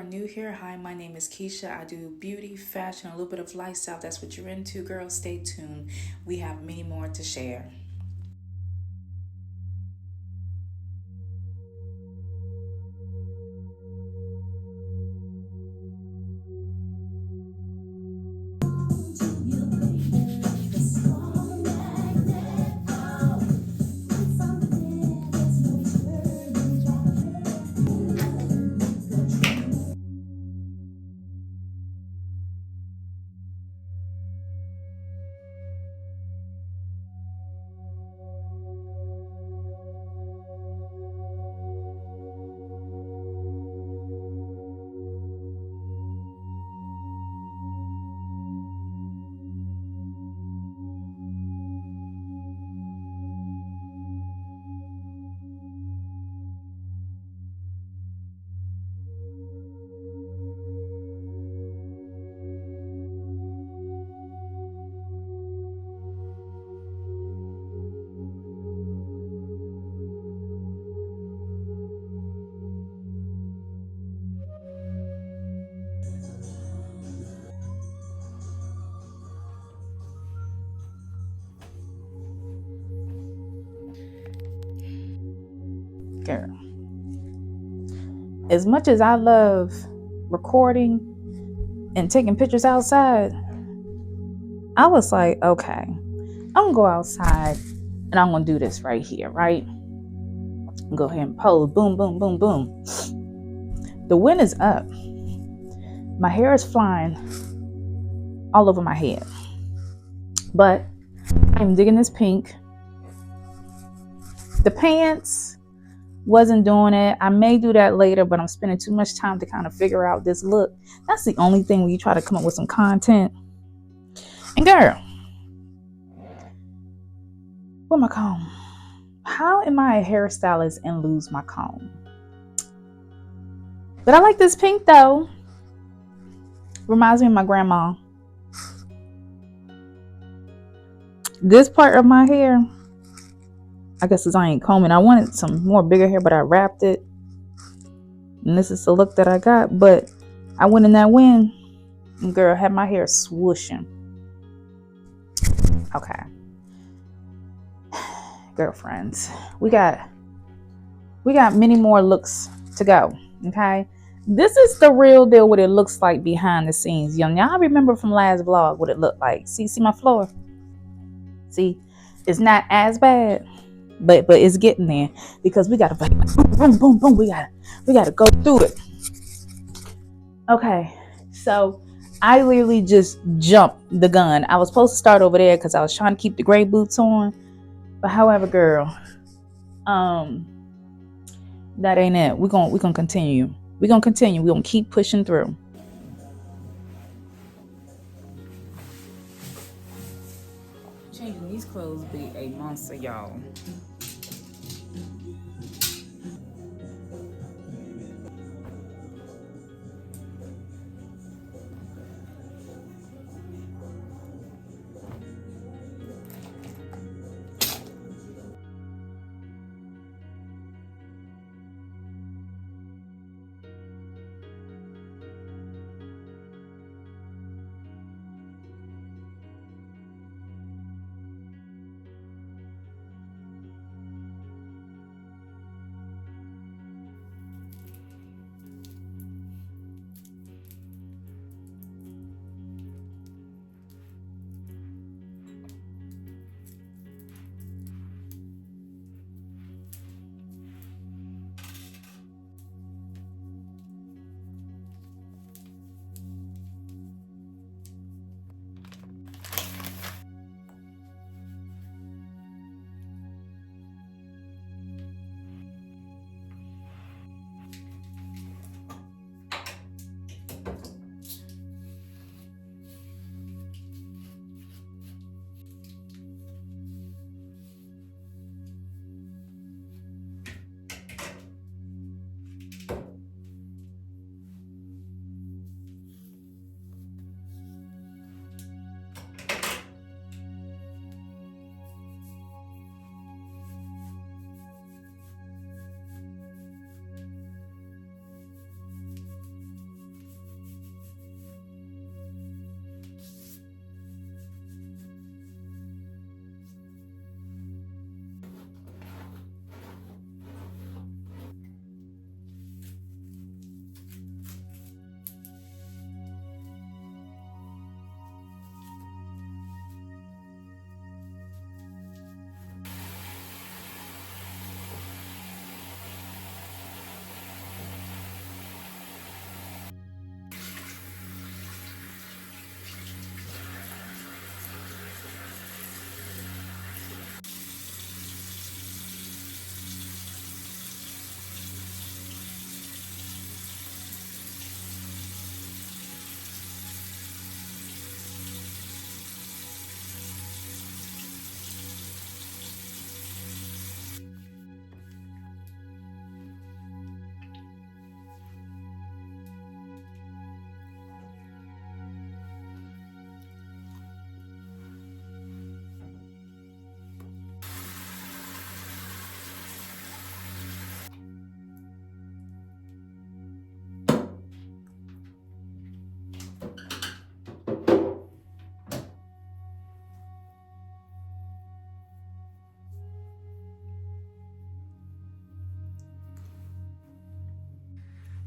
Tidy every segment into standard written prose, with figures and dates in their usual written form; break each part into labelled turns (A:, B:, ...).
A: are new here, hi, my name is Keisha. I do beauty, fashion, a little bit of lifestyle. That's what you're into, girl. Stay tuned. We have many more to share. Girl, as much as I love recording and taking pictures outside, I was like, okay, I'm gonna go outside and I'm gonna do this right here, right? Go ahead and pose. Boom, boom, boom, boom. The wind is up. My hair is flying all over my head. But I'm digging this pink. The pants wasn't doing it. I may do that later, but I'm spending too much time to kind of figure out this look. That's the only thing when you try to come up with some content. And girl, where my comb? How am I a hairstylist and lose my comb? But I like this pink though. Reminds me of my grandma. This part of my hair, I guess I ain't combing. I wanted some more bigger hair, but I wrapped it. And this is the look that I got. But I went in that wind and girl had my hair swooshing. Okay. Girlfriends, we got many more looks to go. Okay. This is the real deal, what it looks like behind the scenes. Y'all remember from last vlog what it looked like. See my floor? See, it's not as bad, but it's getting there because we gotta boom, boom, boom, boom. We gotta go through it. Okay, so I literally just jumped the gun. I was supposed to start over there because I was trying to keep the gray boots on, but however, girl, that ain't it. We're gonna continue. We're gonna continue. We're gonna keep pushing through. Changing these clothes be a monster, y'all.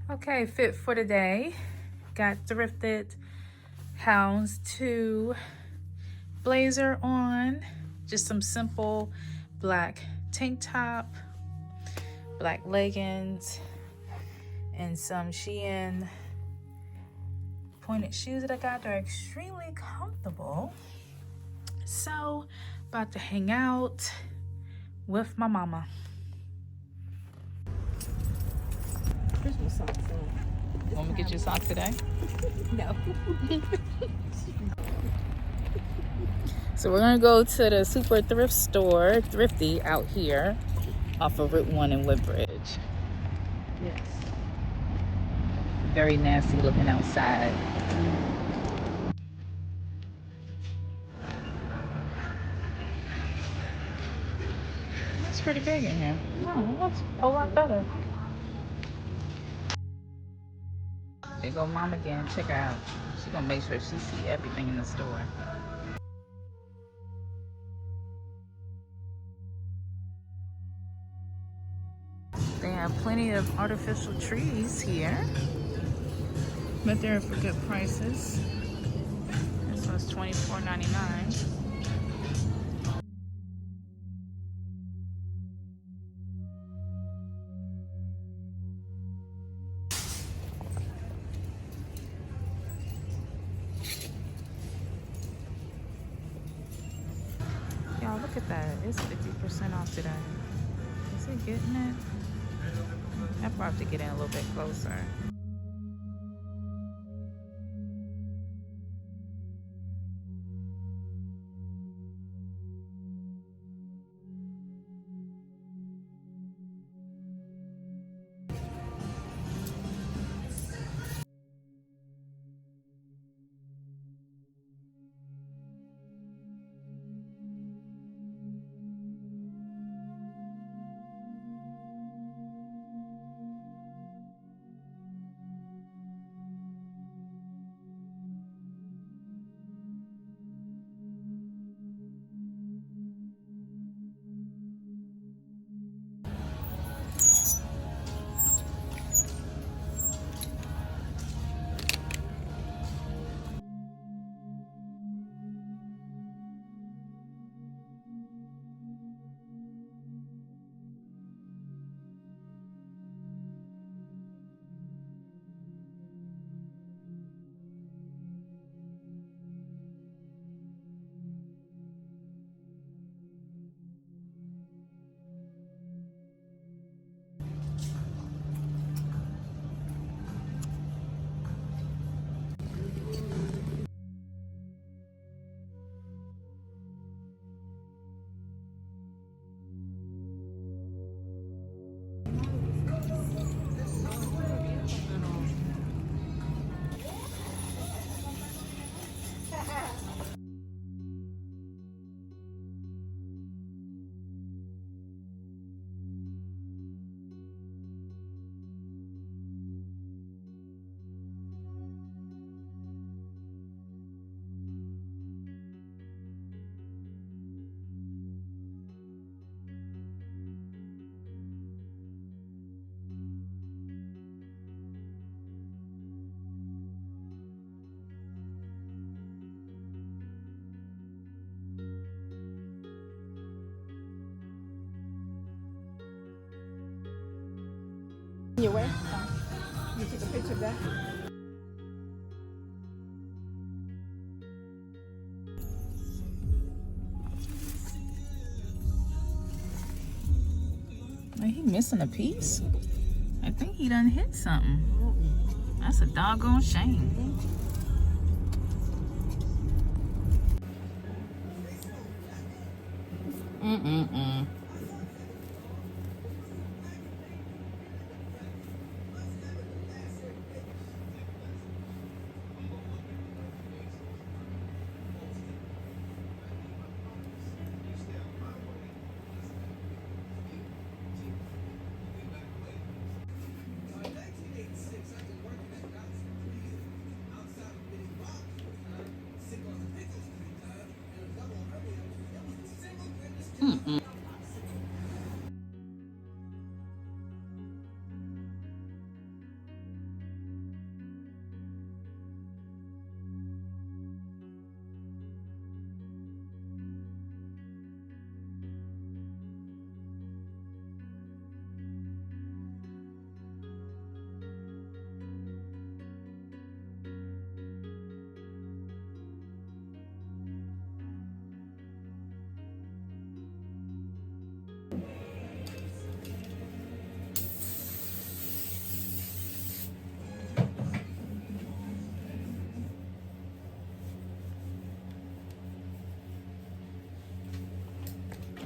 A: Okay, fit for the day. Got thrifted Hounds 2 blazer on. Just some simple black tank top, black leggings, and some Shein pointed shoes that I got. They're extremely comfortable. So, about to hang out with my mama.
B: Christmas socks on.
A: Want me to get your socks today?
B: No.
A: So we're gonna go to the super thrift store, Thrifty, out here off of Route 1 in Woodbridge.
B: Yes.
A: Very nasty looking outside. It's pretty big in here. Oh, that's a whole lot better. There go mom again. Check her out. She's gonna make sure she see everything in the store. They have plenty of artificial trees here, but they're for good prices. This one's $24.99. Y'all, look at that. It's 50% off today. Is it getting it? I probably have to get in a little bit closer.
B: Your way? You took a picture of that?
A: Are he missing a piece? I think he done hit something. That's a doggone shame. Mm-mm-mm. Mm-mm.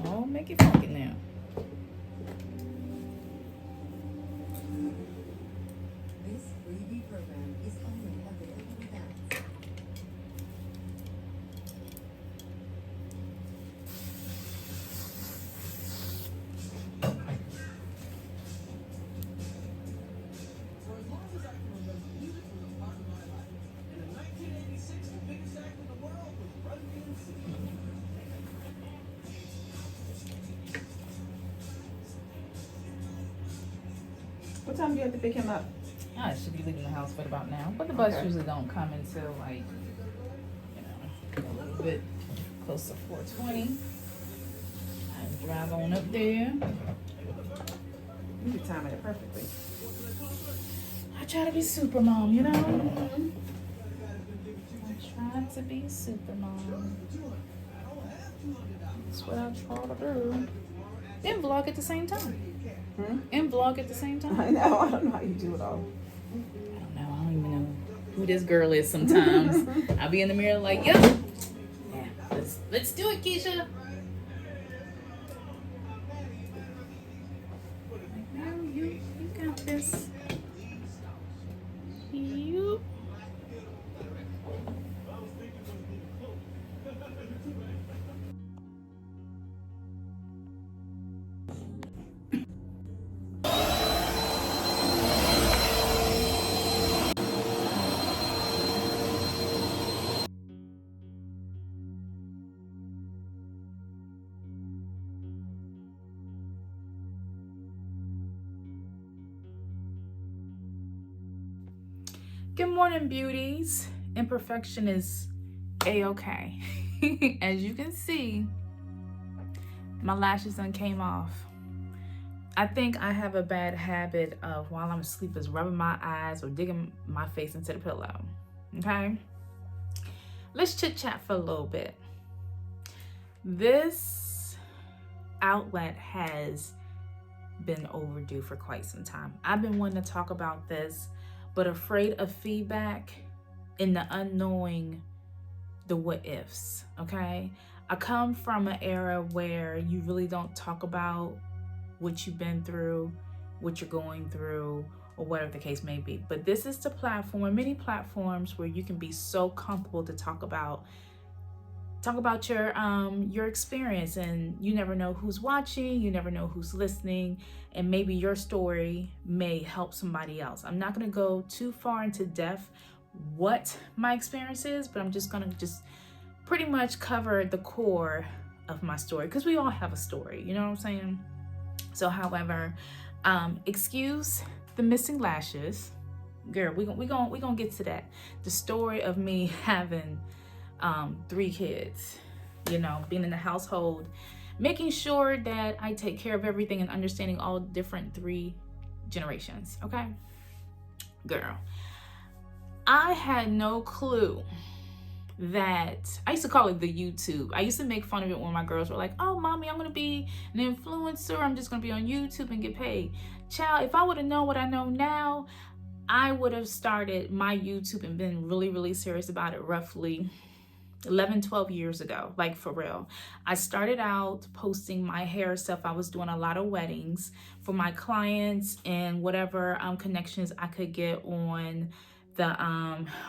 A: Oh, make it funky now.
C: This freebie program is only available with ads.
D: For as long as I can remember, music was a part of my life. And in 1986, the biggest act in the world was Run DMC.
B: What time do you have to pick him up?
A: I should be leaving the house for about now, but the bus
B: Okay.
A: usually don't come until like, a little bit close to 4:20. I drive on up there.
B: You can time it perfectly.
A: I try to be super mom, I try to be super mom. That's what I try to do. And vlog at the same time. And vlog at the same time.
B: I know. I don't know how you do it all.
A: I don't know. I don't even know who this girl is sometimes. I'll be in the mirror like, yeah, let's do it, Keisha. Like, no, you got this. You. Good morning, beauties. Imperfection is a-okay. As you can see, my lashes done came off. I think I have a bad habit of while I'm asleep is rubbing my eyes or digging my face into the pillow. Okay? Let's chit chat for a little bit. This outlet has been overdue for quite some time. I've been wanting to talk about this, but afraid of feedback and the unknowing the what ifs, okay? I come from an era where you really don't talk about what you've been through, what you're going through, or whatever the case may be. But this is the platform, or many platforms, where you can be so comfortable to talk about your experience, and you never know who's watching, you never know who's listening, and maybe your story may help somebody else. I'm not going to go too far into depth what my experience is, but I'm just going to pretty much cover the core of my story, because we all have a story, you know what I'm saying? So however, excuse the missing lashes. Girl, we gonna get to that. The story of me having 3 kids, being in the household, making sure that I take care of everything and understanding all different 3 generations, okay? Girl, I had no clue that, I used to call it the YouTube. I used to make fun of it when my girls were like, oh, mommy, I'm gonna be an influencer. I'm just gonna be on YouTube and get paid. Child, if I would have known what I know now, I would have started my YouTube and been really, really serious about it roughly 11, 12 years ago, like for real. I started out posting my hair stuff. I was doing a lot of weddings for my clients and whatever connections I could get on the,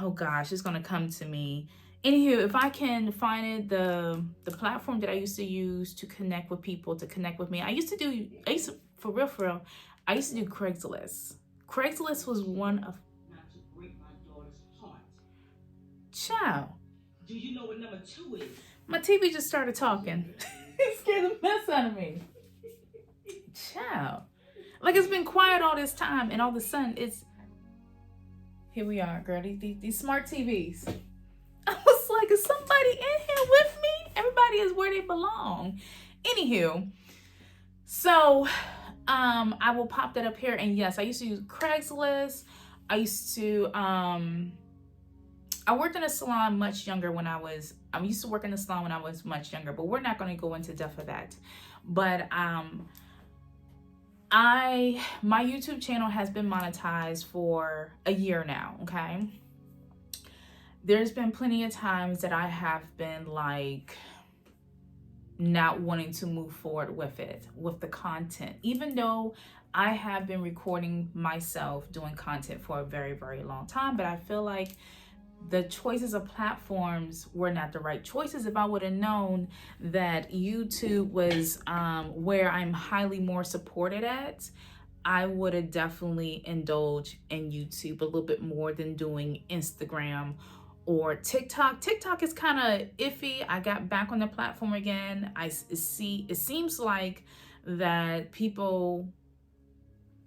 A: oh gosh, it's gonna come to me. Anywho, if I can find it, the platform that I used to use to connect with people, to connect with me, I used to do Craigslist. Craigslist was one of,
E: not to break my daughter's heart.
A: child.
E: Do you know what number 2 is?
A: My TV just started talking. It scared the mess out of me. Child. Like, it's been quiet all this time, and all of a sudden here we are, girl, these smart TVs. I was like, is somebody in here with me? Everybody is where they belong. Anywho, so I will pop that up here. And yes, I used to use Craigslist. I used to I worked in a salon much younger when I used to work in a salon when I was much younger, but we're not going to go into depth of that. But my YouTube channel has been monetized for a year now, okay? There's been plenty of times that I have been like not wanting to move forward with it, with the content, even though I have been recording myself doing content for a very, very long time. But I feel like the choices of platforms were not the right choices. If I would have known that YouTube was where I'm highly more supported at, I would have definitely indulged in YouTube a little bit more than doing Instagram or TikTok. TikTok is kind of iffy. I got back on the platform again. It seems like that people,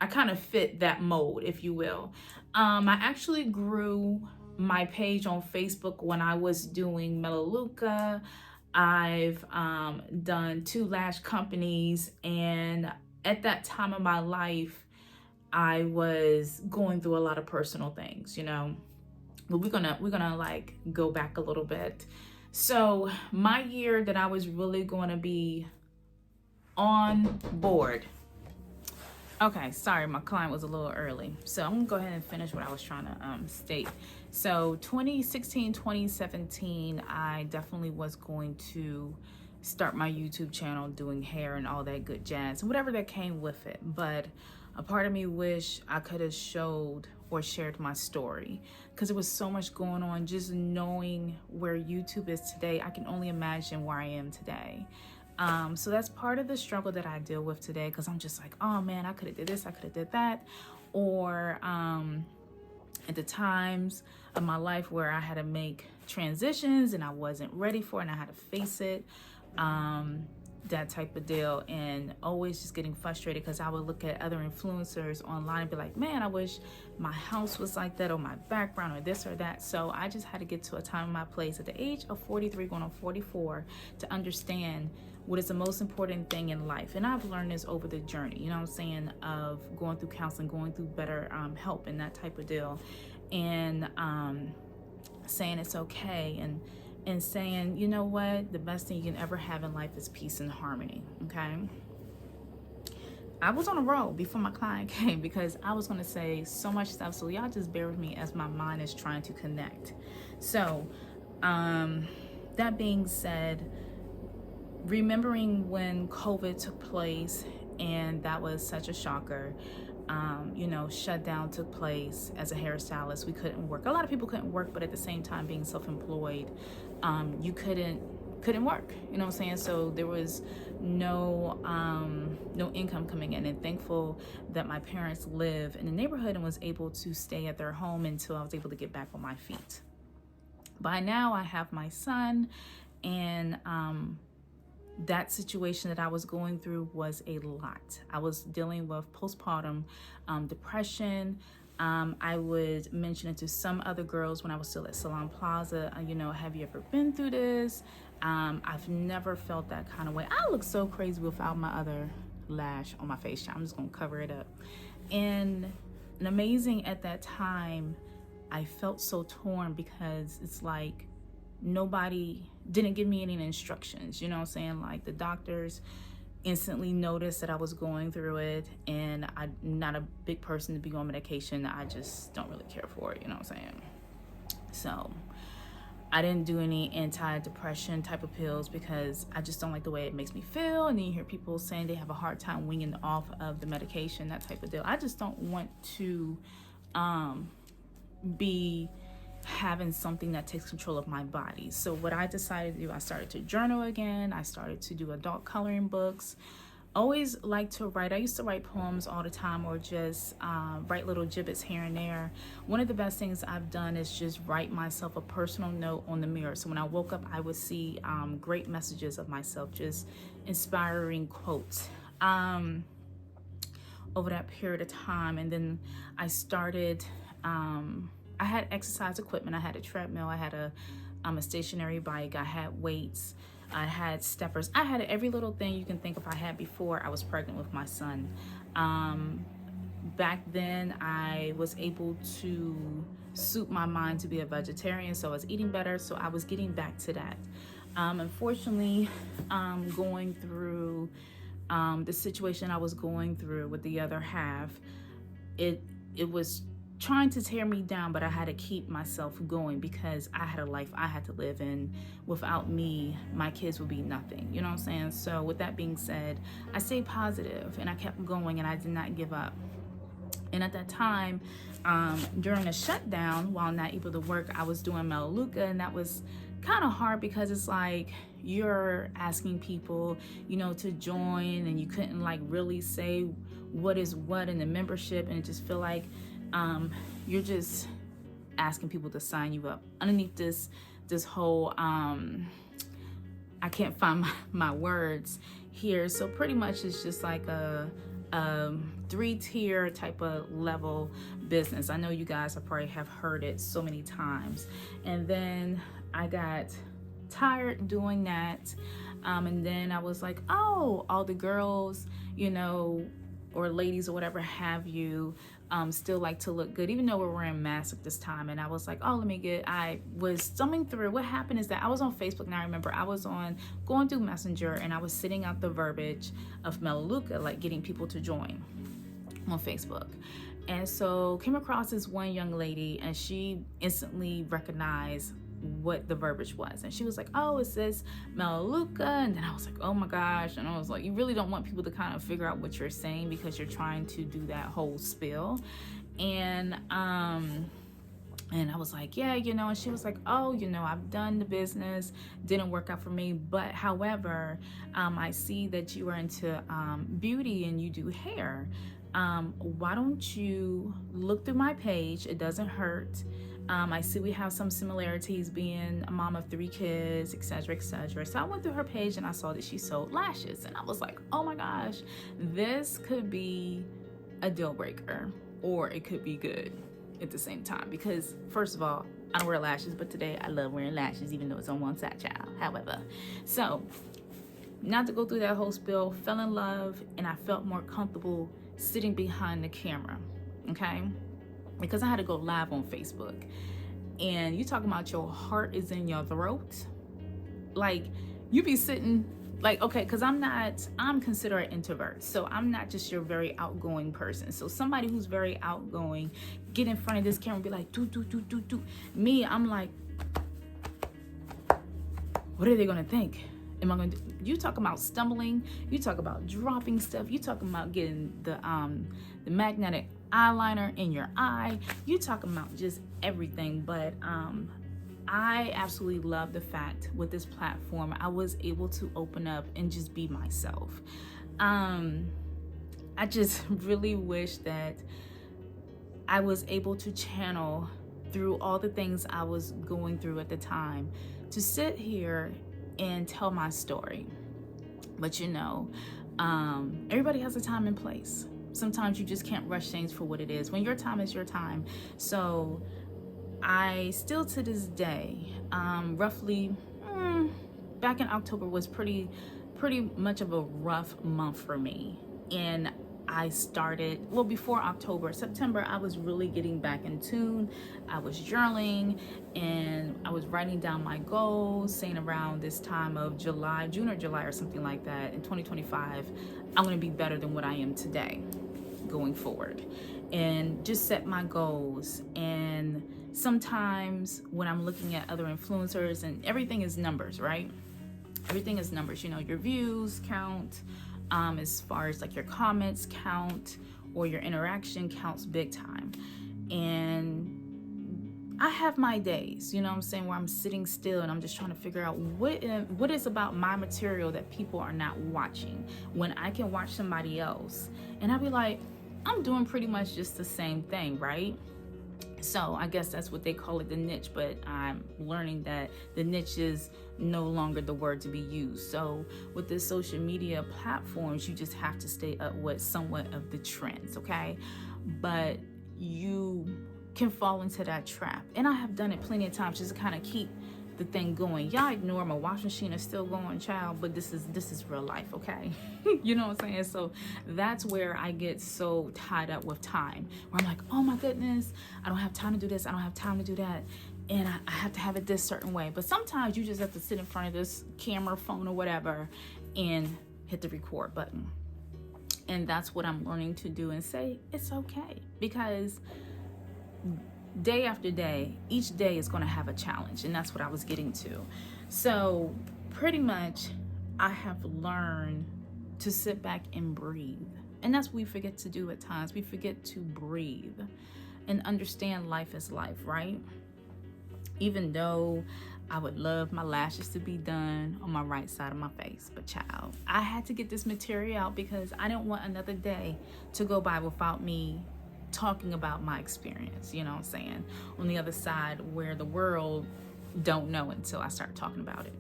A: I kind of fit that mode, if you will. I actually grew my page on Facebook when I was doing Melaleuca. I've done 2 lash companies, and at that time of my life, I was going through a lot of personal things, you know. But we're gonna like go back a little bit. So my year that I was really going to be on board. Okay, sorry, my client was a little early. So I'm gonna go ahead and finish what I was trying to state. So 2016, 2017, I definitely was going to start my YouTube channel doing hair and all that good jazz, whatever that came with it. But a part of me wish I could have showed or shared my story, because there was so much going on. Just knowing where YouTube is today, I can only imagine where I am today. So that's part of the struggle that I deal with today, because I'm just like, oh man, I could have did this, I could have did that. Or at the times of my life where I had to make transitions and I wasn't ready for it and I had to face it, that type of deal. And always just getting frustrated because I would look at other influencers online and be like, man, I wish my house was like that, or my background, or this or that. So I just had to get to a time in my place at the age of 43 going on 44 to understand what is the most important thing in life. And I've learned this over the journey, you know what I'm saying, of going through counseling, going through better help and that type of deal. And saying it's okay, and saying, you know what, the best thing you can ever have in life is peace and harmony, okay? I was on a roll before my client came because I was gonna say so much stuff, so y'all just bear with me as my mind is trying to connect. So, that being said, remembering when COVID took place, and that was such a shocker. You know, shutdown took place. As a hairstylist, we couldn't work. A lot of people couldn't work, but at the same time, being self-employed, you couldn't work. You know what I'm saying? So there was no income coming in. And thankful that my parents live in the neighborhood and was able to stay at their home until I was able to get back on my feet. By now, I have my son, and that situation that I was going through was a lot. I was dealing with postpartum depression. I would mention it to some other girls when I was still at Salon Plaza. You know, have you ever been through this? I've never felt that kind of way. I look so crazy without my other lash on my face. I'm just gonna cover it up. And amazing at that time, I felt so torn because it's like nobody didn't give me any instructions, you know what I'm saying? Like the doctors instantly noticed that I was going through it, and I'm not a big person to be on medication. I just don't really care for it, you know what I'm saying? So I didn't do any anti-depression type of pills because I just don't like the way it makes me feel. And then you hear people saying they have a hard time weaning off of the medication, that type of deal. I just don't want to be having something that takes control of my body. So what I decided to do, I started to journal again. I started to do adult coloring books. Always like to write. I used to write poems all the time, or just write little gibbets here and there. One of the best things I've done is just write myself a personal note on the mirror. So when I woke up, I would see great messages of myself, just inspiring quotes over that period of time. And then I started, I had exercise equipment. I had a treadmill. I had a stationary bike. I had weights. I had steppers. I had every little thing you can think of I had before I was pregnant with my son. Back then, I was able to suit my mind to be a vegetarian, so I was eating better. So I was getting back to that. Unfortunately, going through the situation I was going through with the other half, it was trying to tear me down, but I had to keep myself going because I had a life I had to live, and without me, my kids would be nothing. You know what I'm saying? So with that being said, I stayed positive and I kept going and I did not give up. And at that time, during a shutdown, while not able to work, I was doing Melaleuca, and that was kind of hard because it's like you're asking people, you know, to join, and you couldn't like really say what is what in the membership, and it just feel like you're just asking people to sign you up underneath this whole I can't find my words here. So pretty much it's just like a 3-tier type of level business. I know you guys probably have heard it so many times. And then I got tired doing that. And then I was like, oh, all the girls, you know, or ladies or whatever have you, still like to look good, even though we're wearing masks at this time. And I was like, oh, I was thumbing through. What happened is that I was on Facebook, and I remember I was going through Messenger, and I was sitting out the verbiage of Melaleuca, like getting people to join on Facebook. And so came across this one young lady, and she instantly recognized what the verbiage was, and she was like, oh, it says Melaleuca. And then I was like, oh my gosh. And I was like, you really don't want people to kind of figure out what you're saying because you're trying to do that whole spiel. And I was like, yeah, you know. And she was like, oh, you know, I've done the business, didn't work out for me, but however, I see that you are into beauty and you do hair. Why don't you look through my page? It doesn't hurt. I see we have some similarities, being a mom of 3 kids, etc., etc. So I went through her page and I saw that she sold lashes, and I was like, oh my gosh, this could be a deal breaker, or it could be good at the same time. Because first of all, I don't wear lashes, but today I love wearing lashes, even though it's on one side, child. However, so not to go through that whole spiel, fell in love, and I felt more comfortable sitting behind the camera, okay? Because I had to go live on Facebook. And you talking about your heart is in your throat. Like, you be sitting, like, okay, because I'm considered an introvert. So I'm not just your very outgoing person. So somebody who's very outgoing, get in front of this camera and be like, do. Me, I'm like, what are they gonna think? Am I gonna do? You talk about stumbling, you talk about dropping stuff, you talking about getting the magnetic eyeliner in your eye, you talking about just everything. But I absolutely love the fact with this platform I was able to open up and just be myself. I just really wish that I was able to channel through all the things I was going through at the time to sit here and tell my story. But you know, everybody has a time and place. Sometimes you just can't rush things for what it is. When your time is your time. So I still to this day, roughly back in October was pretty much of a rough month for me. And I started, well, before October, September, I was really getting back in tune. I was journaling and I was writing down my goals, saying around this time of July, June or July or something like that, in 2025, I'm going to be better than what I am today going forward. And just set my goals. And sometimes when I'm looking at other influencers, and everything is numbers, right? Everything is numbers, you know, your views count, as far as like your comments count, or your interaction counts big time. And I have my days, you know what I'm saying, where I'm sitting still and I'm just trying to figure out what is about my material that people are not watching, when I can watch somebody else and I'll be like, I'm doing pretty much just the same thing, right? So I guess that's what they call it, the niche, but I'm learning that the niche is no longer the word to be used. So with the social media platforms, you just have to stay up with somewhat of the trends, okay? But you can fall into that trap. And I have done it plenty of times just to kind of keep the thing going. Y'all ignore my washing machine is still going, child, but this is real life, okay? You know what I'm saying? So that's where I get so tied up with time, where I'm like, oh my goodness, I don't have time to do this, I don't have time to do that, and I have to have it this certain way. But sometimes you just have to sit in front of this camera, phone, or whatever, and hit the record button. And that's what I'm learning to do, and say it's okay, because day after day, each day is going to have a challenge, and that's what I was getting to. So pretty much I have learned to sit back and breathe, and that's what we forget to do at times. We forget to breathe and understand life is life, right? Even though I would love my lashes to be done on my right side of my face, but child, I had to get this material out because I didn't want another day to go by without me talking about my experience, you know what I'm saying, on the other side where the world don't know until I start talking about it.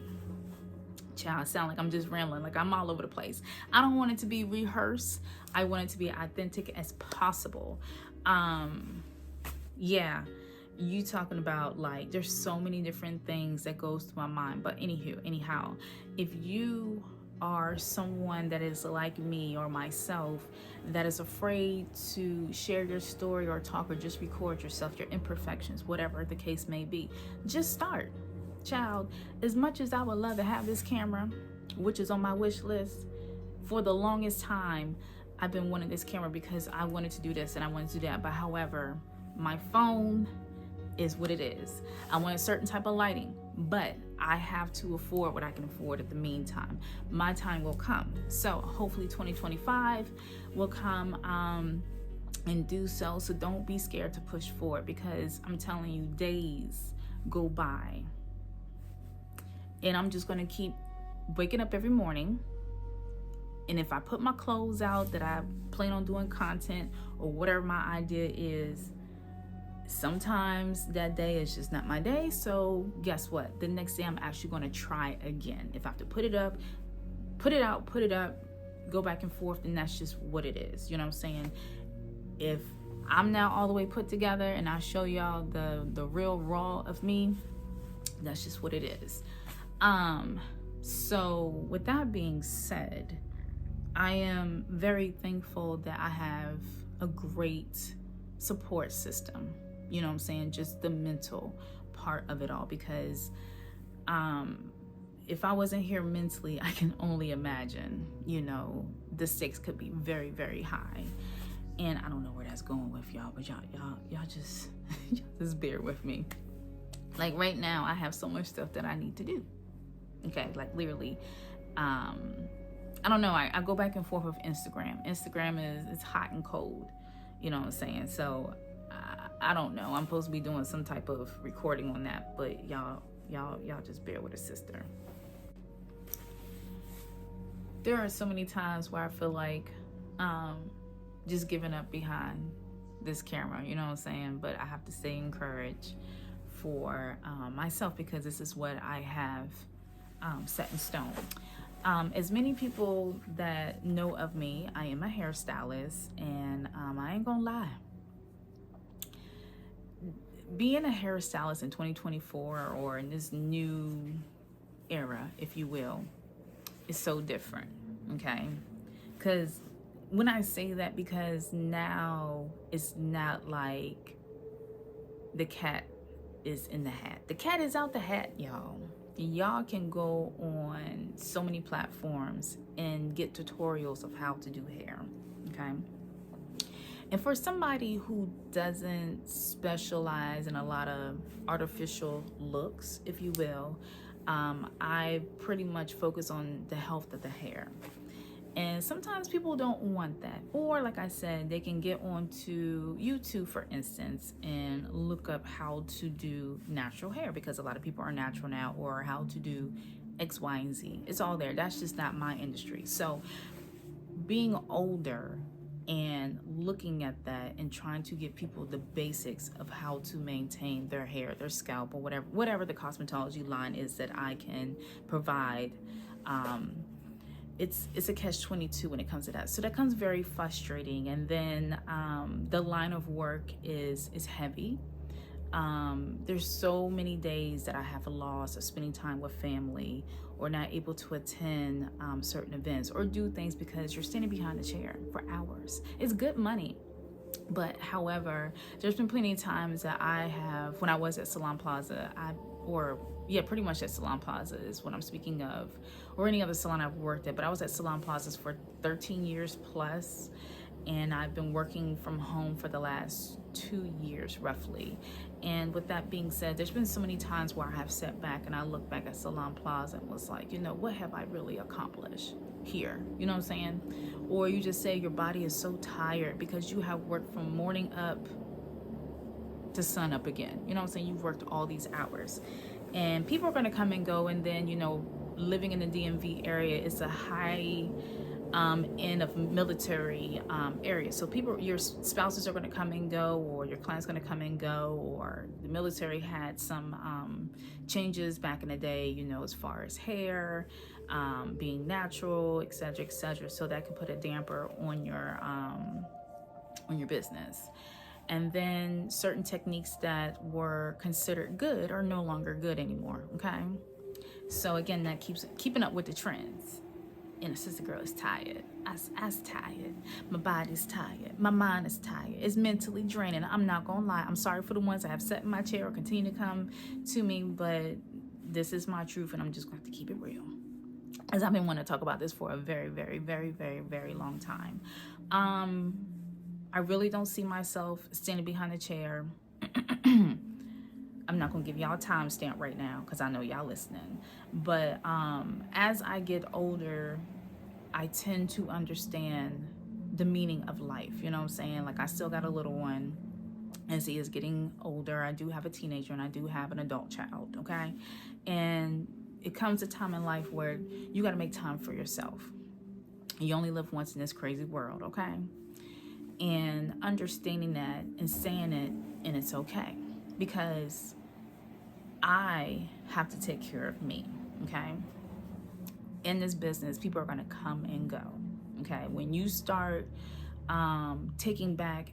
A: Child, I sound like I'm just rambling, like I'm all over the place. I don't want it to be rehearsed. I want it to be authentic as possible. Yeah, you talking about, like, there's so many different things that goes through my mind. But anyhow, if you are someone that is like me or myself, that is afraid to share your story or talk or just record yourself, your imperfections, whatever the case may be, just start. Child, as much as I would love to have this camera, which is on my wish list, for the longest time I've been wanting this camera because I wanted to do this and I wanted to do that. But however, my phone is what it is. I want a certain type of lighting, but I have to afford what I can afford at the meantime. My time will come. So hopefully 2025 will come and do so. So don't be scared to push forward, because I'm telling you, days go by and I'm just gonna keep waking up every morning. And if I put my clothes out that I plan on doing content or whatever my idea is, sometimes that day is just not my day. So guess what? The next day I'm actually going to try again. If I have to put it up, put it out, put it up, go back and forth, then that's just what it is. You know what I'm saying? If I'm now all the way put together and I show y'all the real raw of me, that's just what it is. So with that being said, I am very thankful that I have a great support system. You know what I'm saying? Just the mental part of it all, because if I wasn't here mentally, I can only imagine, you know, the stakes could be very, very high. And I don't know where that's going with y'all, but y'all just y'all just bear with me. Like right now, I have so much stuff that I need to do. Okay, like literally, I don't know. I go back and forth with Instagram. Instagram is hot and cold. You know what I'm saying? So I don't know. I'm supposed to be doing some type of recording on that, but y'all just bear with a sister. There are so many times where I feel like just giving up behind this camera, you know what I'm saying? But I have to stay encouraged for myself, because this is what I have set in stone. As many people that know of me, I am a hairstylist, and I ain't gonna lie. Being a hairstylist in 2024, or in this new era, if you will, is so different, okay? Because when I say that, because now it's not like the cat is in the hat. The cat is out the hat, y'all. Y'all can go on so many platforms and get tutorials of how to do hair, okay? And for somebody who doesn't specialize in a lot of artificial looks, if you will, I pretty much focus on the health of the hair. And sometimes people don't want that. Or like I said, they can get onto YouTube, for instance, and look up how to do natural hair, because a lot of people are natural now, or how to do X, Y, and Z. It's all there. That's just not my industry. So being older and looking at that and trying to give people the basics of how to maintain their hair, their scalp, or whatever the cosmetology line is that I can provide, it's a catch-22 when it comes to that. So that comes very frustrating. And then the line of work is heavy. There's so many days that I have a loss of spending time with family, or not able to attend certain events or do things because you're standing behind a chair for hours. It's good money. But however, there's been plenty of times that I have, when I was at Salon Plaza, pretty much at Salon Plaza is what I'm speaking of, or any other salon I've worked at, but I was at Salon Plazas for 13 years plus. and I've been working from home for the last 2 years roughly. And with that being said, there's been so many times where I have sat back and I look back at Salon Plaza and was like, you know, what have I really accomplished here? You know what I'm saying? Or you just say your body is so tired because you have worked from morning up to sun up again. You know what I'm saying? You've worked all these hours. And people are going to come and go, and then, you know, living in the DMV area is a high end of military area. So people, your spouses are going to come and go, or your client's going to come and go, or the military had some changes back in the day, you know, as far as hair being natural, etc., etc. So that can put a damper on your business. And then certain techniques that were considered good are no longer good anymore. Okay, so again, that keeps keeping up with the trends. And a sister girl is tired. I's tired. My body's tired. My mind is tired. It's mentally draining. I'm not gonna lie. I'm sorry for the ones that have sat in my chair or continue to come to me, but this is my truth, and I'm just going to have to keep it real. As I've been wanting to talk about this for a very, very, very, very, very long time. I really don't see myself standing behind a chair. I'm not gonna give y'all a timestamp right now because I know y'all listening. But as I get older, I tend to understand the meaning of life. You know what I'm saying? Like, I still got a little one. As he is getting older, I do have a teenager and I do have an adult child, okay? And it comes a time in life where you gotta make time for yourself. You only live once in this crazy world, okay? And understanding that and saying it, and it's okay, because I have to take care of me, okay? In this business, people are gonna come and go, okay? When you start taking back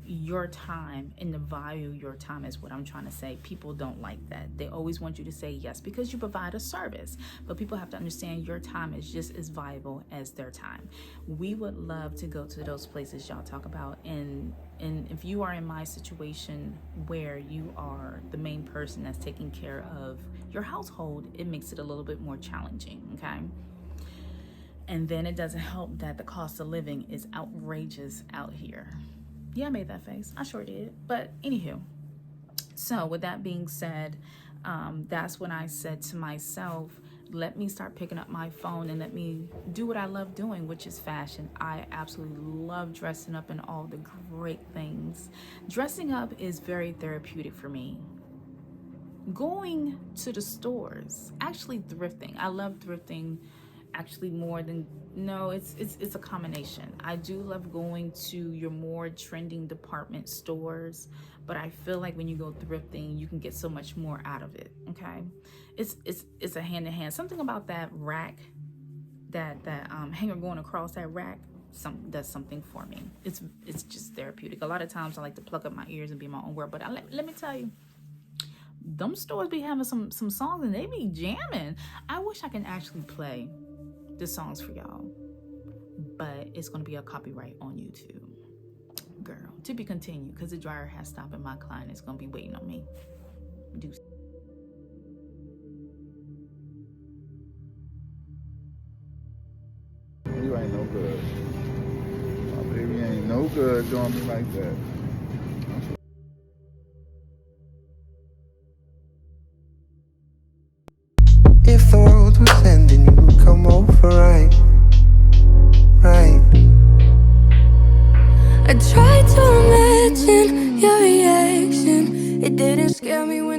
A: your time and the value of your time is what I'm trying to say. People don't like that. They always want you to say yes because you provide a service, but people have to understand your time is just as valuable as their time. We would love to go to those places y'all talk about, and if you are in my situation where you are the main person that's taking care of your household, it makes it a little bit more challenging, okay? And then it doesn't help that the cost of living is outrageous out here. Yeah, I made that face. I sure did. But anywho, so with that being said, that's when I said to myself, let me start picking up my phone and let me do what I love doing, which is fashion. I absolutely love dressing up and all the great things. Dressing up is very therapeutic for me. Going to the stores, actually thrifting. I love thrifting actually more than, no, it's a combination. I do love going to your more trending department stores, but I feel like when you go thrifting, you can get so much more out of it, okay? It's a hand in hand. Something about that rack, that hanger going across that rack, does something for me. It's just therapeutic. A lot of times I like to plug up my ears and be in my own world, but let me tell you, them stores be having some songs and they be jamming. I wish I can actually play the songs for y'all, but it's gonna be a copyright on YouTube. Girl, to be continued, because the dryer has stopped and my client is gonna be waiting on me. Deuce.
F: You ain't no good. My baby ain't no good doing me like that.
G: If the world was ending, you would come over, right? I tried to imagine your reaction. It didn't scare me when